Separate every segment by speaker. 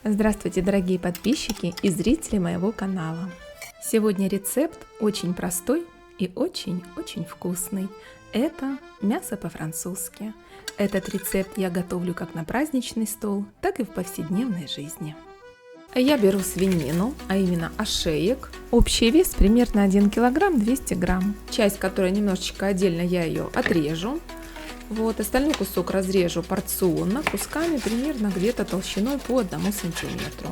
Speaker 1: Здравствуйте, дорогие подписчики и зрители моего канала! Сегодня рецепт очень простой и очень-очень вкусный. Это мясо по-французски. Этот рецепт я готовлю как на праздничный стол, так и в повседневной жизни. Я беру свинину, а именно ошеек. Общий вес примерно 1 кг 200 грамм. Часть, которая немножечко отдельно, я ее отрежу. Остальной кусок разрежу порционно, кусками примерно где-то толщиной по 1 сантиметру.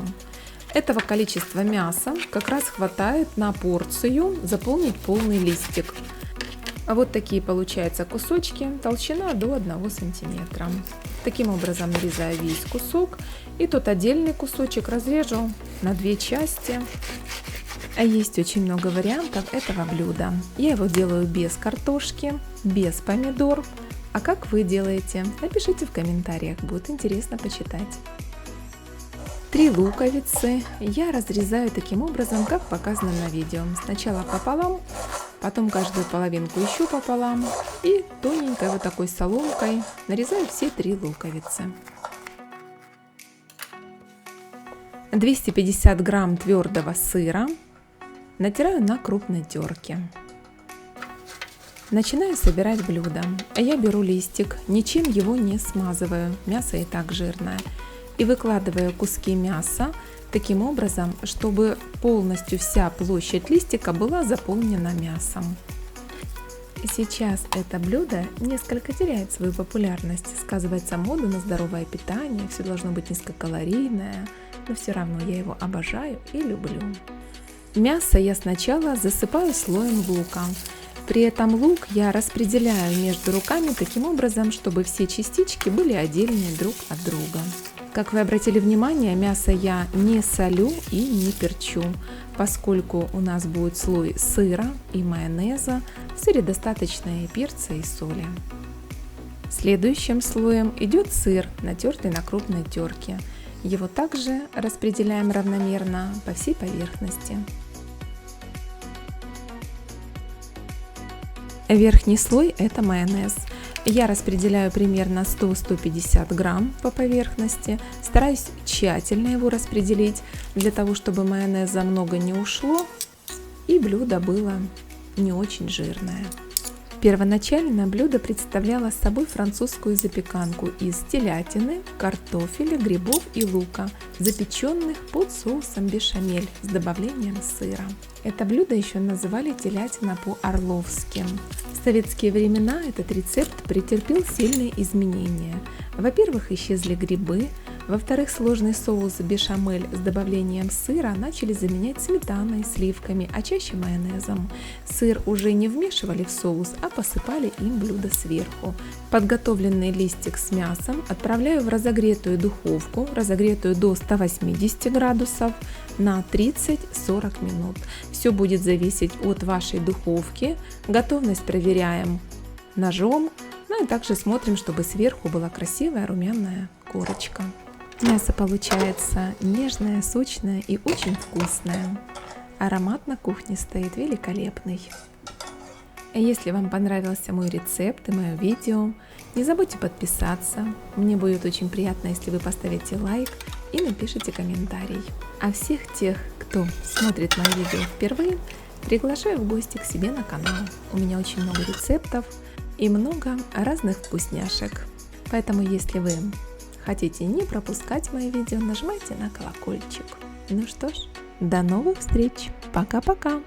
Speaker 1: Этого количества мяса как раз хватает на порцию заполнить полный листик. Вот такие получаются кусочки, толщина до 1 сантиметра. Таким образом нарезаю весь кусок, и тот отдельный кусочек разрежу на 2 части. Есть очень много вариантов этого блюда. Я его делаю без картошки, без помидор. А как вы делаете? Напишите в комментариях, будет интересно почитать. 3 луковицы я разрезаю таким образом, как показано на видео. Сначала пополам, потом каждую половинку еще пополам и тоненькой вот такой соломкой нарезаю все 3 луковицы. 250 грамм твердого сыра натираю на крупной терке. Начинаю собирать блюдо. Я беру листик, ничем его не смазываю, мясо и так жирное, и выкладываю куски мяса таким образом, чтобы полностью вся площадь листика была заполнена мясом. Сейчас это блюдо несколько теряет свою популярность, сказывается мода на здоровое питание, все должно быть низкокалорийное, но все равно я его обожаю и люблю. Мясо я сначала засыпаю слоем лука. При этом лук я распределяю между руками таким образом, чтобы все частички были отдельные друг от друга. Как вы обратили внимание, мясо я не солю и не перчу, поскольку у нас будет слой сыра и майонеза, в сыре достаточно и перца, и соли. Следующим слоем идет сыр, натертый на крупной терке. Его также распределяем равномерно по всей поверхности. Верхний слой – это майонез. Я распределяю примерно 100-150 грамм по поверхности. Стараюсь тщательно его распределить, для того, чтобы майонеза много не ушло и блюдо было не очень жирное. Первоначально блюдо представляло собой французскую запеканку из телятины, картофеля, грибов и лука, запеченных под соусом бешамель с добавлением сыра. Это блюдо еще называли телятина по-орловски. В советские времена этот рецепт претерпел сильные изменения. Во-первых, исчезли грибы. Во-вторых, сложный соус бешамель с добавлением сыра начали заменять сметаной, сливками, а чаще майонезом. Сыр уже не вмешивали в соус, а посыпали им блюдо сверху. Подготовленный листик с мясом отправляю в разогретую духовку, разогретую до 180 градусов, на 30-40 минут. Все будет зависеть от вашей духовки. Готовность проверяем ножом, ну и также смотрим, чтобы сверху была красивая румяная корочка. Мясо получается нежное, сочное и очень вкусное. Аромат на кухне стоит великолепный. Если вам понравился мой рецепт и мое видео, не забудьте подписаться. Мне будет очень приятно, если вы поставите лайк и напишите комментарий. А всех тех, кто смотрит мои видео впервые, приглашаю в гости к себе на канал. У меня очень много рецептов и много разных вкусняшек. Поэтому, если вы хотите не пропускать мои видео, нажимайте на колокольчик. Ну что ж, до новых встреч. Пока-пока.